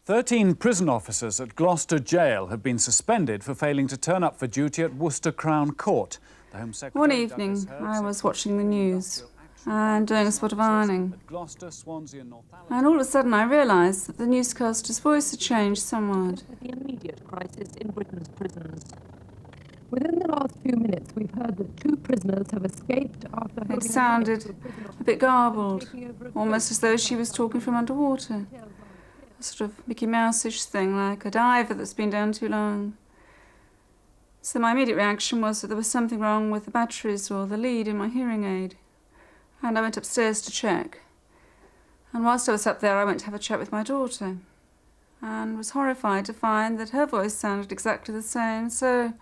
13 prison officers at Gloucester Jail have been suspended for failing to turn up for duty at Worcester Crown Court. The Home Secretary One evening, I was watching the news and doing a spot of ironing. And all of a sudden I realised that the newscaster's voice had changed somewhat. The immediate crisis in Britain's prisons. Within the last few minutes, we've heard that 2 prisoners have escaped after... It sounded a bit garbled, almost as though she was talking from underwater. A sort of Mickey Mouse-ish thing, like a diver that's been down too long. So my immediate reaction was that there was something wrong with the batteries or the lead in my hearing aid. And I went upstairs to check. And whilst I was up there, I went to have a chat with my daughter and was horrified to find that her voice sounded exactly the same. So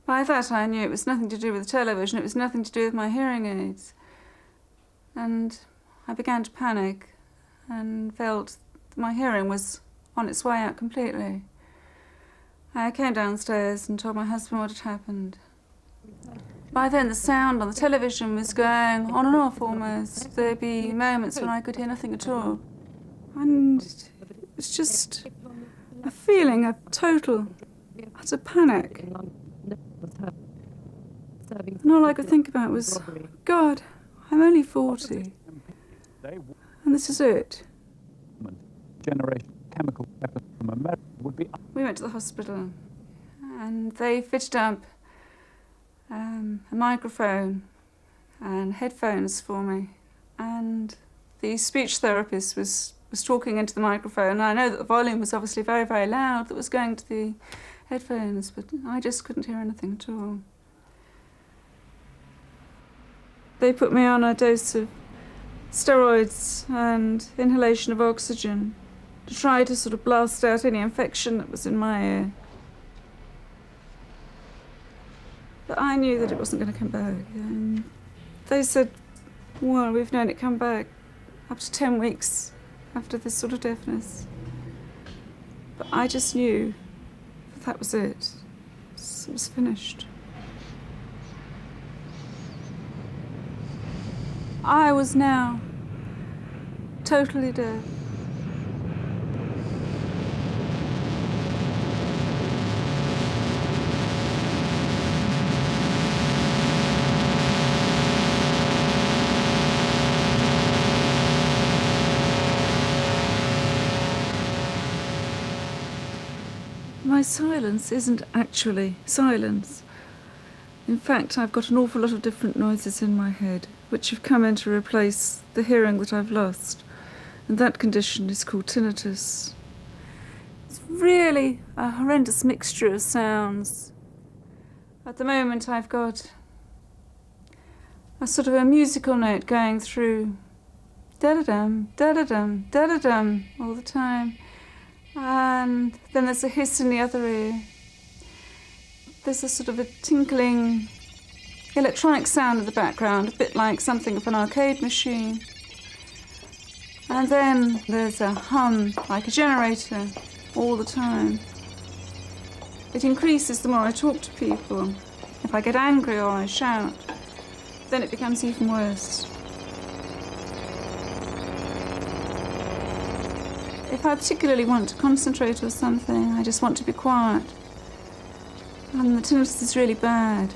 by that I knew it was nothing to do with the television, it was nothing to do with my hearing aids. And I began to panic and felt that my hearing was on its way out completely. I came downstairs and told my husband what had happened. By then the sound on the television was going on and off almost. There'd be moments when I could hear nothing at all. And it was just a feeling of total, utter panic. And all I could think about was, God, I'm only 40. And this is it. Generation chemical weapons from America would be... We went to the hospital and they fitted up a microphone and headphones for me, and the speech therapist was talking into the microphone, and I know that the volume was obviously very, very loud that was going to the headphones, but I just couldn't hear anything at all. They put me on a dose of steroids and inhalation of oxygen to try to sort of blast out any infection that was in my ear. But I knew that it wasn't going to come back. And they said, well, we've known it come back up to 10 weeks after this sort of deafness. But I just knew that that was it. It was finished. I was now totally deaf. My silence isn't actually silence. In fact, I've got an awful lot of different noises in my head, which have come in to replace the hearing that I've lost. And that condition is called tinnitus. It's really a horrendous mixture of sounds. At the moment, I've got a sort of a musical note going through da-da-dum, da-da-dum, da-da-dum all the time. And then there's a hiss in the other ear. There's a sort of a tinkling electronic sound in the background, a bit like something of an arcade machine. And then there's a hum, like a generator, all the time. It increases the more I talk to people. If I get angry or I shout, then it becomes even worse. If I particularly want to concentrate on something, I just want to be quiet. And the tinnitus is really bad.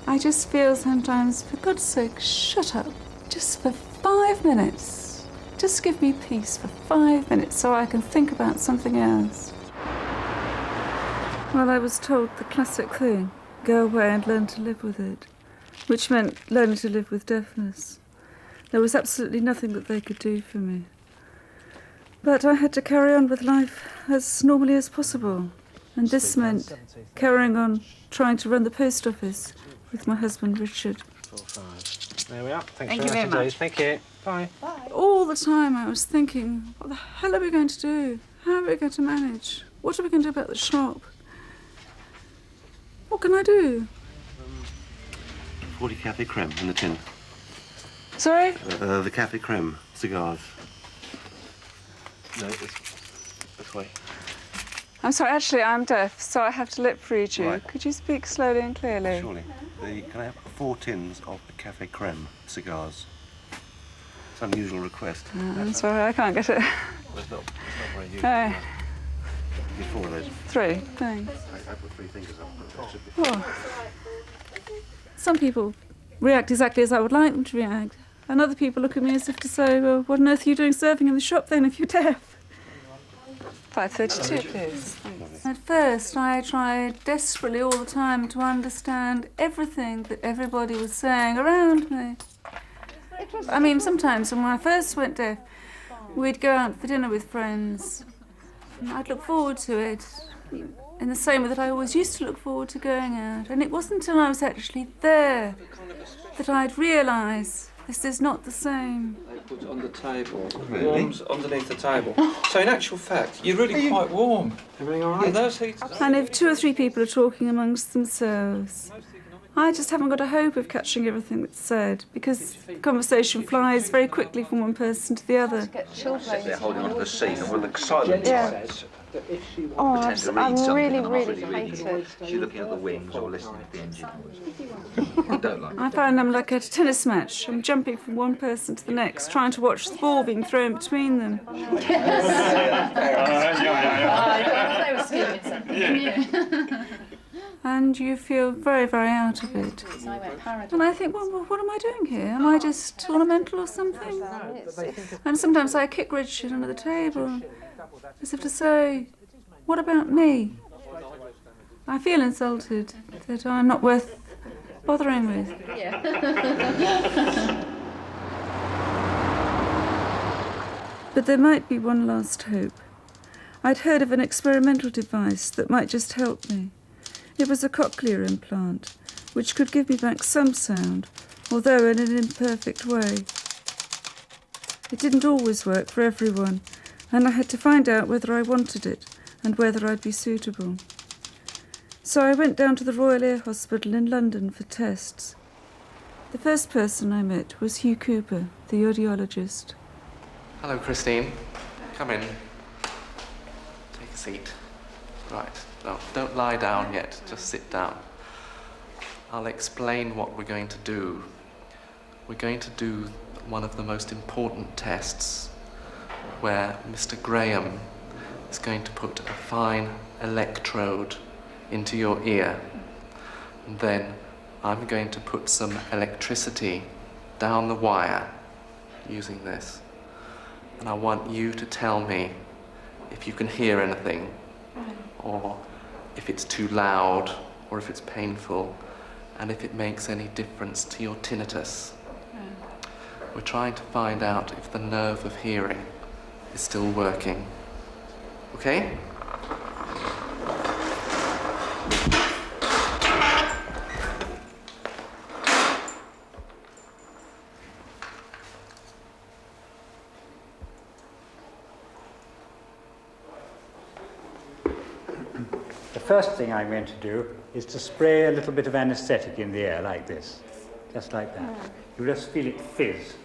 I just feel sometimes, for God's sake, shut up. Just for 5 minutes. Just give me peace for 5 minutes so I can think about something else. Well, I was told the classic thing, go away and learn to live with it, which meant learning to live with deafness. There was absolutely nothing that they could do for me. But I had to carry on with life as normally as possible. And this meant carrying on trying to run the post office with my husband, Richard. 4, 5. There we are. Thank you very much. Thank you. Bye. Bye. All the time I was thinking, what the hell are we going to do? How are we going to manage? What are we going to do about the shop? What can I do? 40 Cafe Creme in the tin. Sorry? The Cafe Creme cigars. No, this way. I'm sorry, actually, I'm deaf, so I have to lip read you. Right. Could you speak slowly and clearly? Surely. Can I have 4 tins of the Cafe Creme cigars? It's an unusual request. I'm sorry, I can't get it. Well, it's not very usual. All right. There's 4 of those. 3, thanks. I put 3 fingers up. But that should be... Oh. Some people react exactly as I would like them to react, and other people look at me as if to say, well, what on earth are you doing serving in the shop then if you're deaf? 532, please. At first, I tried desperately all the time to understand everything that everybody was saying around me. I mean, sometimes when I first went deaf, we'd go out for dinner with friends. And I'd look forward to it in the same way that I always used to look forward to going out. And it wasn't until I was actually there that I'd realise this is not the same. They put it on the table. Warms underneath the table. So in actual fact, you're really quite warm. Everything all right? Yeah, those heaters. And if 2 or 3 people are talking amongst themselves, I just haven't got a hope of catching everything that's said, because the conversation flies very quickly from one person to the other. Sit there holding onto the seat, and with the silent types pretend to read I'm something, really, and I'm really not really reading. hated. She's looking at the wings or listening to the engine noise. I don't like I find I'm like at a tennis match. I'm jumping from one person to the next, trying to watch the ball being thrown between them. And you feel very, very out of it. And I think, well, what am I doing here? Am I just ornamental or something? And sometimes I kick Richard under the table, as if to say, what about me? I feel insulted that I'm not worth bothering with. But there might be one last hope. I'd heard of an experimental device that might just help me. It was a cochlear implant, which could give me back some sound, although in an imperfect way. It didn't always work for everyone, and I had to find out whether I wanted it and whether I'd be suitable. So I went down to the Royal Ear Hospital in London for tests. The first person I met was Hugh Cooper, the audiologist. Hello, Christine. Come in. Take a seat. Right. No, don't lie down yet. Just sit down. I'll explain what we're going to do. We're going to do one of the most important tests, where Mr. Graham is going to put a fine electrode into your ear. And then I'm going to put some electricity down the wire using this. And I want you to tell me if you can hear anything, or if it's too loud, or if it's painful, and if it makes any difference to your tinnitus. We're trying to find out if the nerve of hearing is still working. Okay? The first thing I'm going to do is to spray a little bit of anaesthetic in the air, like this. Just like that. You just feel it fizz.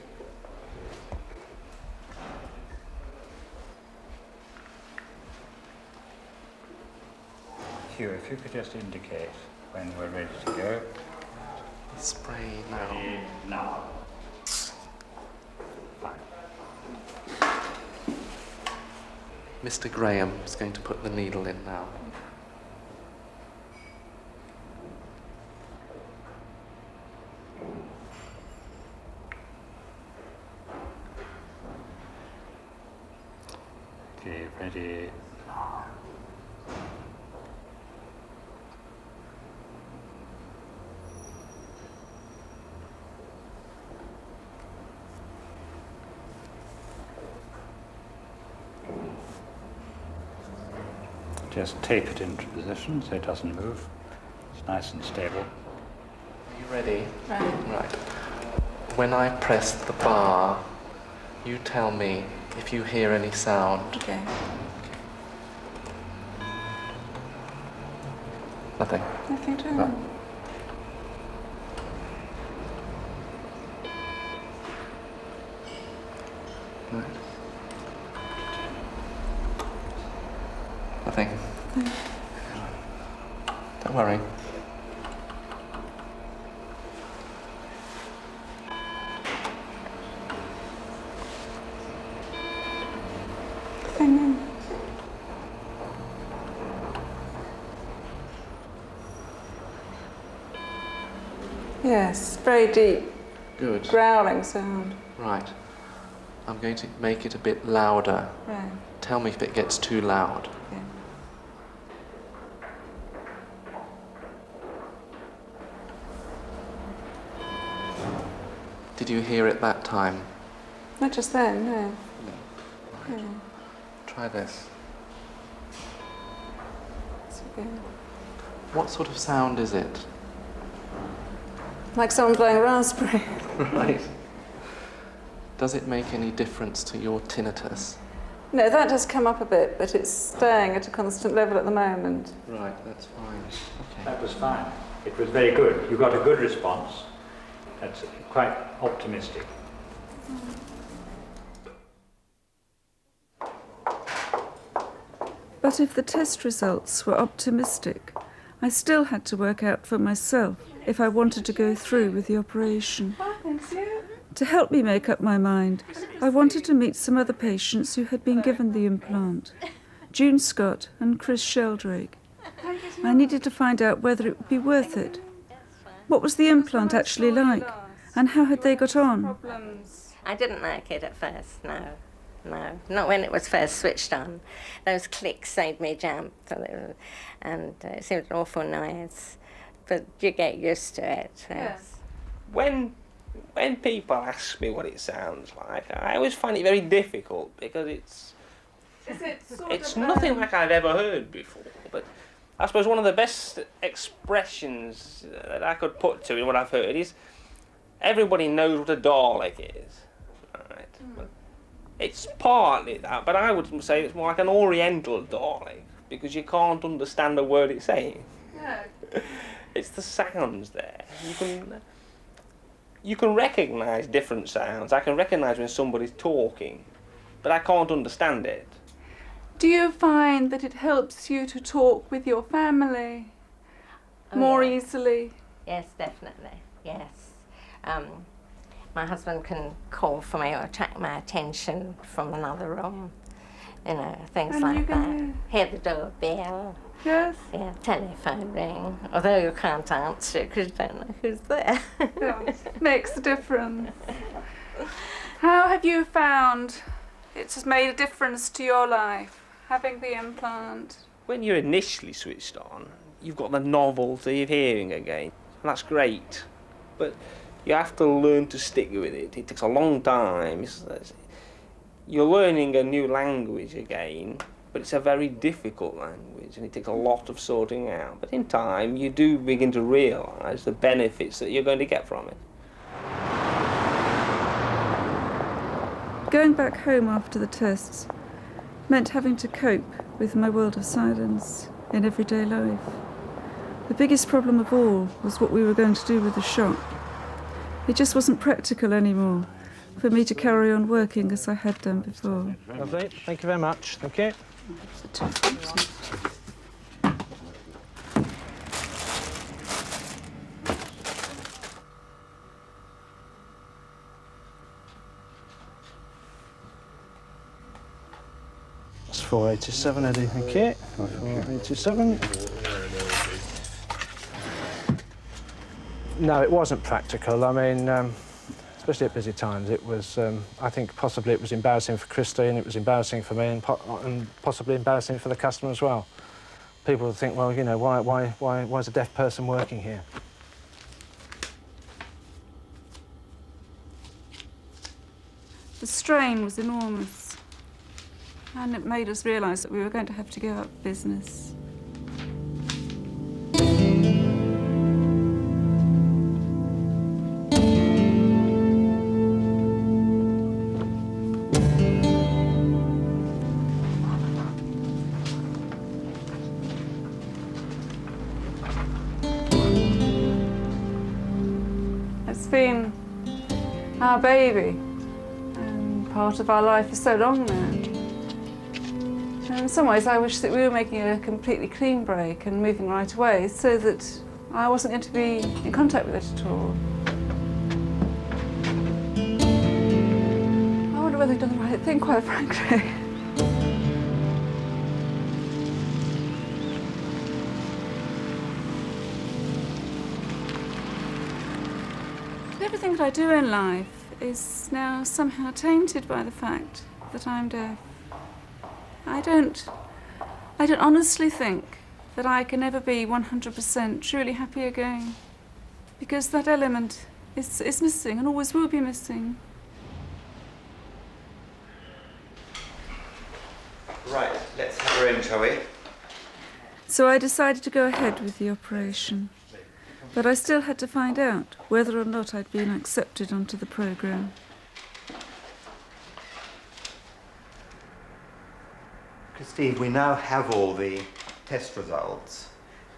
Hugh, if you could just indicate when we're ready to go. Spray now. Now. Mr. Graham is going to put the needle in now. Okay, ready now. Just tape it into position so it doesn't move. It's nice and stable. Are you ready? Right. Right. When I press the bar, you tell me if you hear any sound. Okay. Nothing. Nothing to No. Right. Nothing. Don't worry. Yes, very deep. Good. Growling sound. Right. I'm going to make it a bit louder. Right. Tell me if it gets too loud. Okay. Did you hear it that time? Not just then, no. No. Right. Yeah. Try this. It's okay. What sort of sound is it? Like someone blowing a raspberry. Right. Does it make any difference to your tinnitus? No, that does come up a bit, but it's staying at a constant level at the moment. Right, that's fine. Okay. That was fine. It was very good. You got a good response. That's quite optimistic. But if the test results were optimistic, I still had to work out for myself if I wanted to go through with the operation. To help me make up my mind, I wanted to meet some other patients who had been given the implant, June Scott and Chris Sheldrake. I needed to find out whether it would be worth it. What was the implant actually like, and how had they got on? I didn't like it at first, no. No, not when it was first switched on. Those clicks made me jump, and it seemed an awful noise. But you get used to it. Yes. When people ask me what it sounds like, I always find it very difficult because it's nothing like I've ever heard before. But I suppose one of the best expressions that I could put to it, what I've heard, is everybody knows what a Dalek is. Right? It's partly that, but I would say it's more like an Oriental Dalek because you can't understand a word it's saying. Yeah. It's the sounds there. You can recognise different sounds. I can recognise when somebody's talking, but I can't understand it. Do you find that it helps you to talk with your family more easily? Yes, definitely, yes. My husband can call for me or attract my attention from another room, you know, things And like you that. can Hear the doorbell. Yes. Yeah, telephone ring, although you can't answer it because you don't know who's there. Makes a difference. How have you found it's made a difference to your life, having the implant? When you're initially switched on, you've got the novelty of hearing again, and that's great. But you have to learn to stick with it. It takes a long time. You're learning a new language again, but it's a very difficult language and it takes a lot of sorting out. But in time, you do begin to realise the benefits that you're going to get from it. Going back home after the tests meant having to cope with my world of silence in everyday life. The biggest problem of all was what we were going to do with the shop. It just wasn't practical anymore for me to carry on working as I had done before. Lovely, thank you very much. Thank you. That's 487, Eddie, thank you. 487. No, it wasn't practical. I mean, especially at busy times, it was, I think possibly it was embarrassing for Christine, it was embarrassing for me, and possibly embarrassing for the customer as well. People would think, well, you know, why is a deaf person working here? The strain was enormous, and it made us realise that we were going to have to give up business. It's been our baby and part of our life for so long now. And in some ways I wish that we were making a completely clean break and moving right away so that I wasn't going to be in contact with it at all. I wonder whether we've done the right thing, quite frankly. everything that I do in life is now somehow tainted by the fact that I'm deaf. I don't honestly think that I can ever be 100% truly happy again, because that element is missing and always will be missing. Right, let's have her in, shall we? So I decided to go ahead with the operation, but I still had to find out whether or not I'd been accepted onto the programme. Christine, we now have all the test results,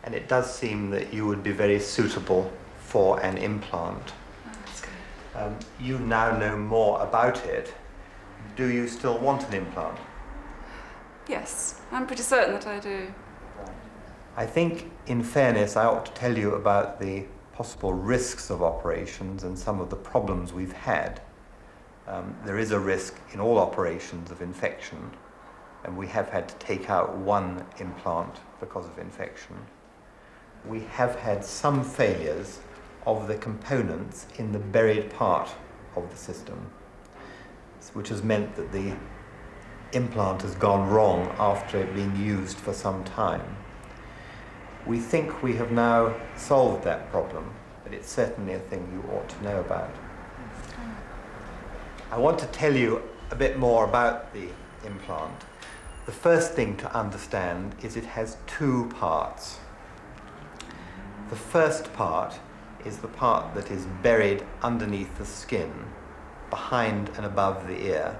and it does seem that you would be very suitable for an implant. Oh, that's good. You now know more about it. Do you still want an implant? Yes, I'm pretty certain that I do. I think, in fairness, I ought to tell you about the possible risks of operations and some of the problems we've had. There is a risk in all operations of infection, and we have had to take out one implant because of infection. We have had some failures of the components in the buried part of the system, which has meant that the implant has gone wrong after it being used for some time. We think we have now solved that problem, but it's certainly a thing you ought to know about. I want to tell you a bit more about the implant. The first thing to understand is it has two parts. The first part is the part that is buried underneath the skin, behind and above the ear.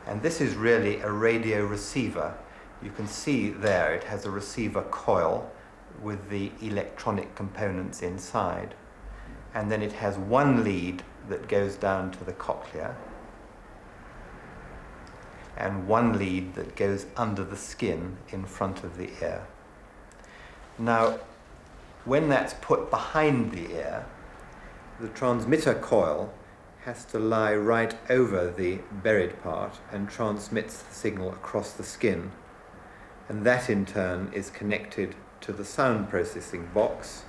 And this is really a radio receiver. You can see there it has a receiver coil with the electronic components inside. And then it has one lead that goes down to the cochlea, and one lead that goes under the skin in front of the ear. Now, when that's put behind the ear, the transmitter coil has to lie right over the buried part and transmits the signal across the skin. And that in turn is connected to the sound processing box,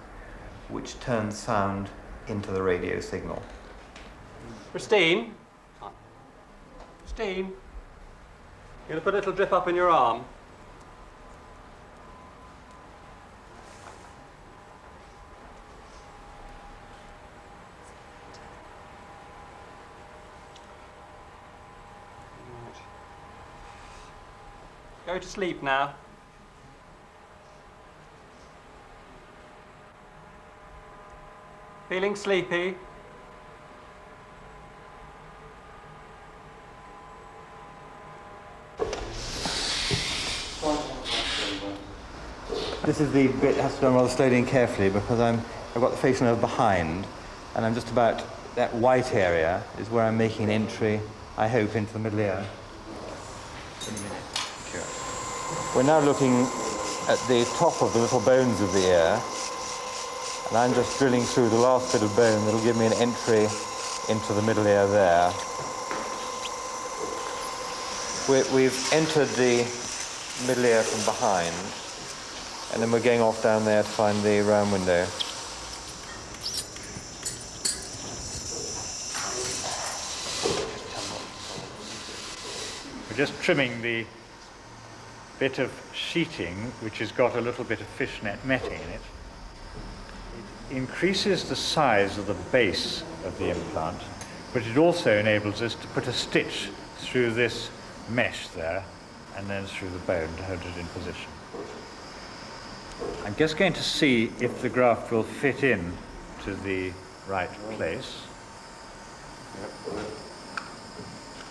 which turns sound into the radio signal. Christine? Christine? You're going to put a little drip up in your arm? Go to sleep now. Feeling sleepy? This is the bit that has to be done rather slowly and carefully, because I've got the facial nerve behind, and I'm just about, that white area is where I'm making an entry, I hope, into the middle ear. We're now looking at the top of the little bones of the ear, and I'm just drilling through the last bit of bone that'll give me an entry into the middle ear there. We've entered the middle ear from behind, and then we're going off down there to find the round window. We're just trimming the bit of sheeting which has got a little bit of fishnet netting in it. It increases the size of the base of the implant, but it also enables us to put a stitch through this mesh there and then through the bone to hold it in position. I'm just going to see if the graft will fit in to the right place.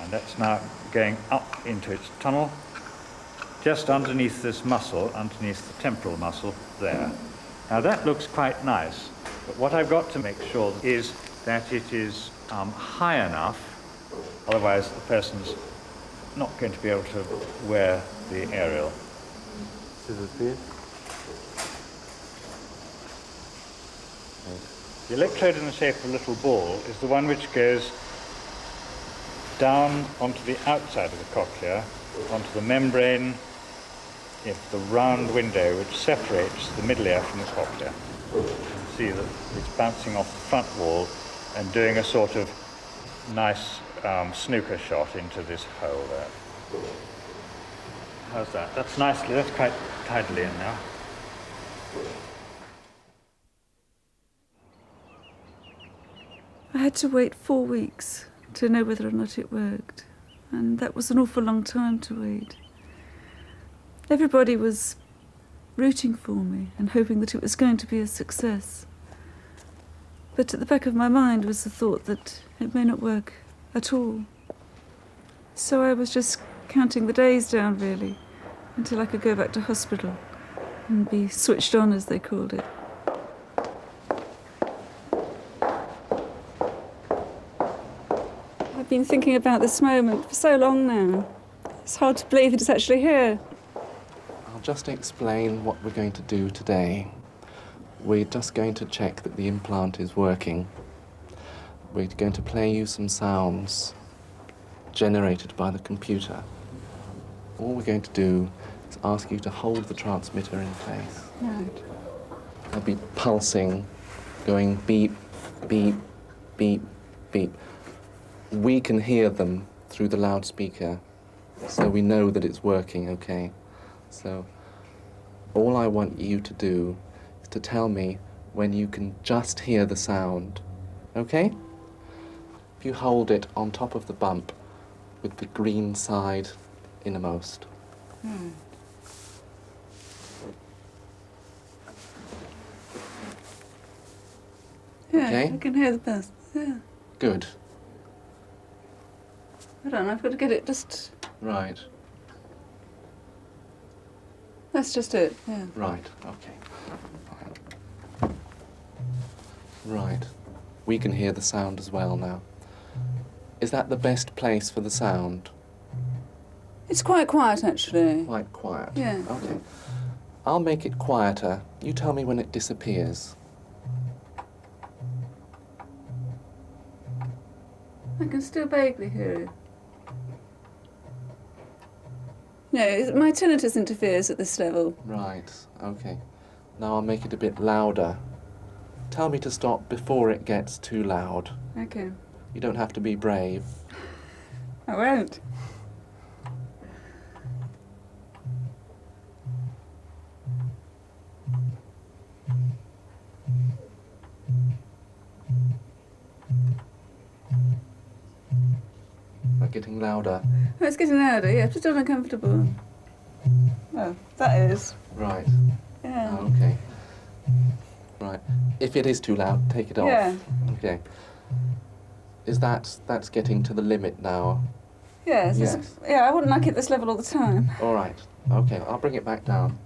And that's now going up into its tunnel, just underneath this muscle, underneath the temporal muscle there. Now that looks quite nice, but what I've got to make sure is that it is high enough, otherwise the person's not going to be able to wear the aerial. Scissors, please. The electrode in the shape of a little ball is the one which goes down onto the outside of the cochlea, onto the membrane, into the round window which separates the middle ear from the cochlea. You can see that it's bouncing off the front wall and doing a sort of nice snooker shot into this hole there. How's that? That's nicely, that's quite tidily in now. I had to wait 4 weeks to know whether or not it worked, and that was an awful long time to wait. Everybody was rooting for me and hoping that it was going to be a success. But at the back of my mind was the thought that it may not work at all. So I was just counting the days down, really, until I could go back to hospital and be switched on, as they called it. I've been thinking about this moment for so long now. It's hard to believe that it's actually here. I'll just explain what we're going to do today. We're just going to check that the implant is working. We're going to play you some sounds generated by the computer. All we're going to do is ask you to hold the transmitter in place. Right. They'll be pulsing, going beep, beep, beep, beep. We can hear them through the loudspeaker, so we know that it's working, okay? So all I want you to do is to tell me when you can just hear the sound, okay? If you hold it on top of the bump with the green side innermost. Yeah, Okay. I can hear the best. Yeah. Good. Hold on, I've got to get it just... Right. That's just it, yeah. Right, okay. Right. We can hear the sound as well now. Is that the best place for the sound? It's quite quiet, actually. Quite quiet? Yeah. Okay. I'll make it quieter. You tell me when it disappears. I can still vaguely hear it. No, my tinnitus interferes at this level. Right, okay. Now I'll make it a bit louder. Tell me to stop before it gets too loud. Okay. You don't have to be brave. I won't. They're getting louder. Oh, it's getting louder, yeah, it's still uncomfortable. Oh, that is. Right. Yeah. Okay. Right. If it is too loud, take it off. Yeah. Okay. Is that's getting to the limit now? Yes. Yes. Yeah, I wouldn't like it at this level all the time. All right. Okay, I'll bring it back down.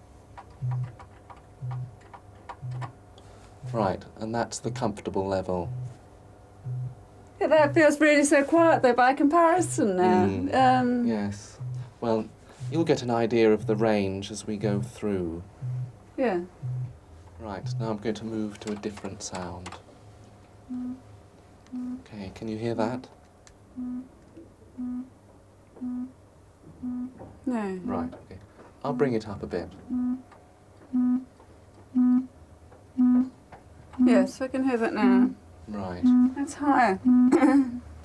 Right, and that's the comfortable level. Yeah, that feels really so quiet, though, by comparison now. Yes. Well, you'll get an idea of the range as we go through. Yeah. Right, now I'm going to move to a different sound. Okay, can you hear that? No. Right, okay. I'll bring it up a bit. Yes, I can hear that now. Right. That's higher.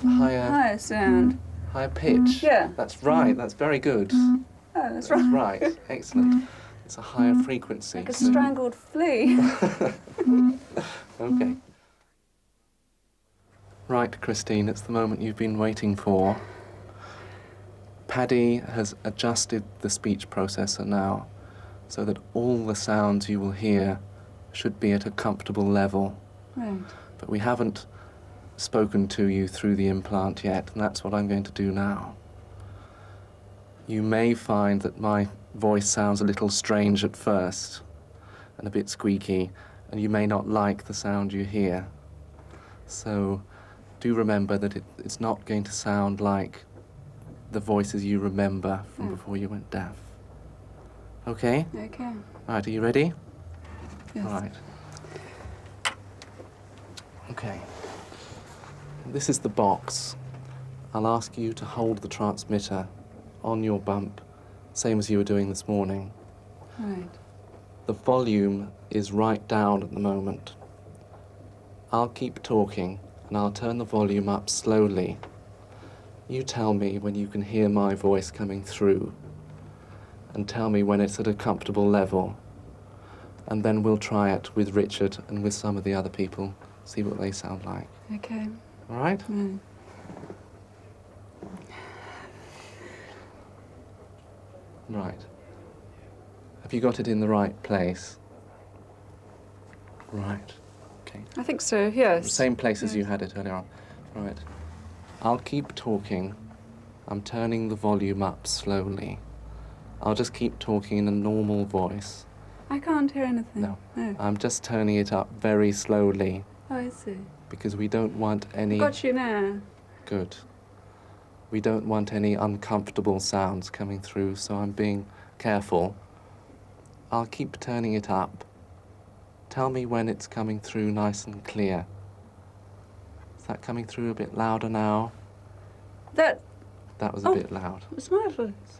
Higher. Higher sound. Higher pitch? Yeah. That's right, that's very good. Oh, that's right. That's right, excellent. It's a higher frequency. Like a strangled flea. Okay. Right, Christine, it's the moment you've been waiting for. Paddy has adjusted the speech processor now so that all the sounds you will hear should be at a comfortable level. Right. But we haven't spoken to you through the implant yet, and that's what I'm going to do now. You may find that my voice sounds a little strange at first and a bit squeaky, and you may not like the sound you hear. So do remember that it's not going to sound like the voices you remember from before you went deaf. Okay? Okay. All right, are you ready? Yes. All right. Okay. This is the box. I'll ask you to hold the transmitter on your bump, same as you were doing this morning. Right. The volume is right down at the moment. I'll keep talking, and I'll turn the volume up slowly. You tell me when you can hear my voice coming through, and tell me when it's at a comfortable level. And then we'll try it with Richard and with some of the other people, see what they sound like. Okay. All right? Mm. Right. Have you got it in the right place? Right. Okay. I think so, yes. Same place as you had it earlier on. Right. I'll keep talking. I'm turning the volume up slowly. I'll just keep talking in a normal voice. I can't hear anything. No. No. I'm just turning it up very slowly. Oh, I see. Because we don't want any... Got you now. Good. We don't want any uncomfortable sounds coming through, so I'm being careful. I'll keep turning it up. Tell me when it's coming through nice and clear. Is that coming through a bit louder now? That was a bit loud. It was my voice.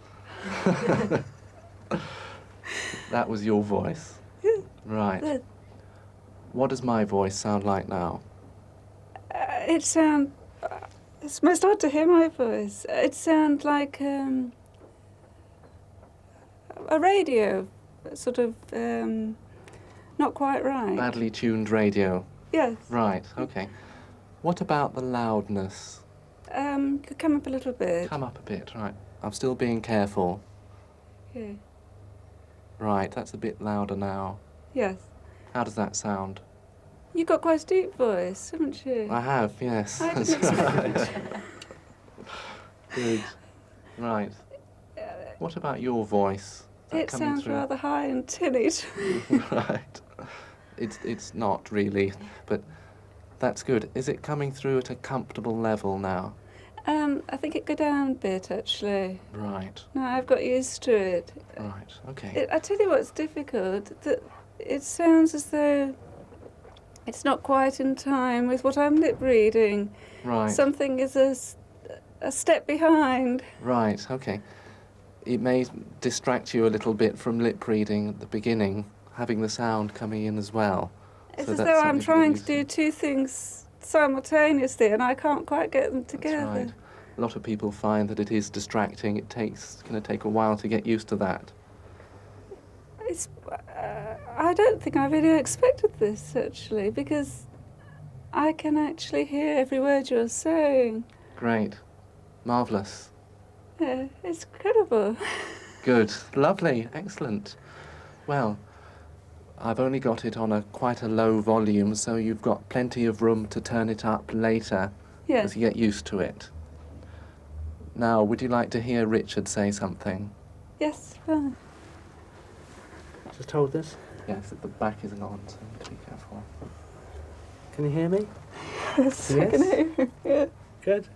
That was your voice? Yeah. Right. What does my voice sound like now? It sounds... it's most odd to hear my voice. It sounds like a radio, sort of, not quite right. Badly tuned radio? Yes. Right, okay. What about the loudness? Could come up a little bit. Come up a bit, right. I'm still being careful. Yeah. Right, that's a bit louder now. Yes. How does that sound? You've got quite a deep voice, haven't you? I have, yes. I That's didn't right. Good. Right. What about your voice? Is that It coming sounds through? rather high and tinny. Right. It's not really, but that's good. Is it coming through at a comfortable level now? I think it go down a bit, actually. Right. No, I've got used to it. Right, okay. I tell you what's difficult, that it sounds as though it's not quite in time with what I'm lip reading. Right. Something is a step behind. Right, okay. It may distract you a little bit from lip reading at the beginning, having the sound coming in as well. It's So as that's though I'm something to get trying to used do two things simultaneously and I can't quite get them together. That's right. A lot of people find that it is distracting. It's going to take a while to get used to that. It's, I don't think I really expected this, actually, because I can actually hear every word you're saying. Great. Marvellous. Yeah, it's incredible. Good. Lovely. Excellent. Well, I've only got it on quite a low volume, so you've got plenty of room to turn it up later as you get used to it. Now, would you like to hear Richard say something? Yes, fine. Just hold this. Yes, the back isn't on, so you need to be careful. Can you hear me? Yes, I can hear you. Yeah. Good.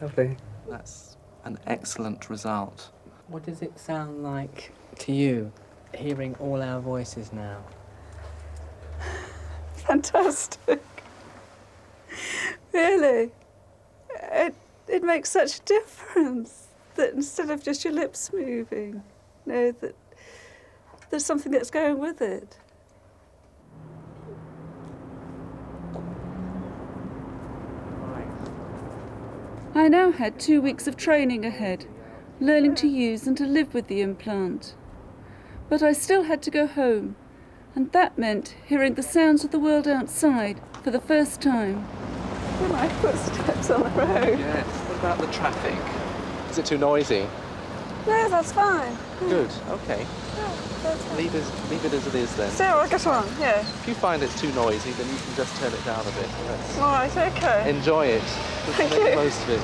Lovely. That's an excellent result. What does it sound like to you, hearing all our voices now? Fantastic. Really. It makes such a difference that instead of just your lips moving, that there's something that's going with it. I now had 2 weeks of training ahead, learning to use and to live with the implant. But I still had to go home, and that meant hearing the sounds of the world outside for the first time. My footsteps on the road. Yes. What about the traffic? Is it too noisy? No, that's fine. Good. Okay. Yeah, that's fine. Leave it as it is then. So I'll get on, yeah. If you find it's too noisy, then you can just turn it down a bit. All right, okay. Enjoy it. Just Thank make you. the most of it.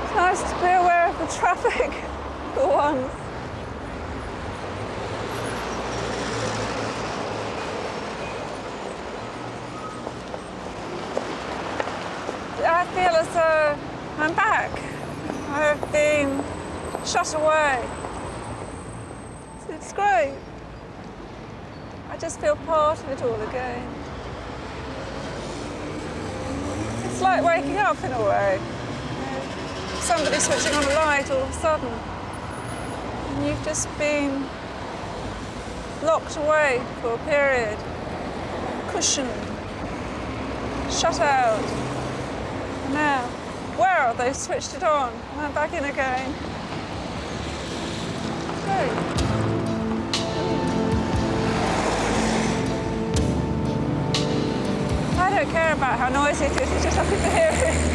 It's nice to be aware of the traffic for once. I feel as though I'm back. I've been shut away. It's great. I just feel part of it all again. like waking up in a way. Somebody switching on a light all of a sudden. And you've just been locked away for a period, cushioned, shut out. And now, wow, they've switched it on, and I'm back in again. Great. I don't care about how noisy it is, it's just I can hear it.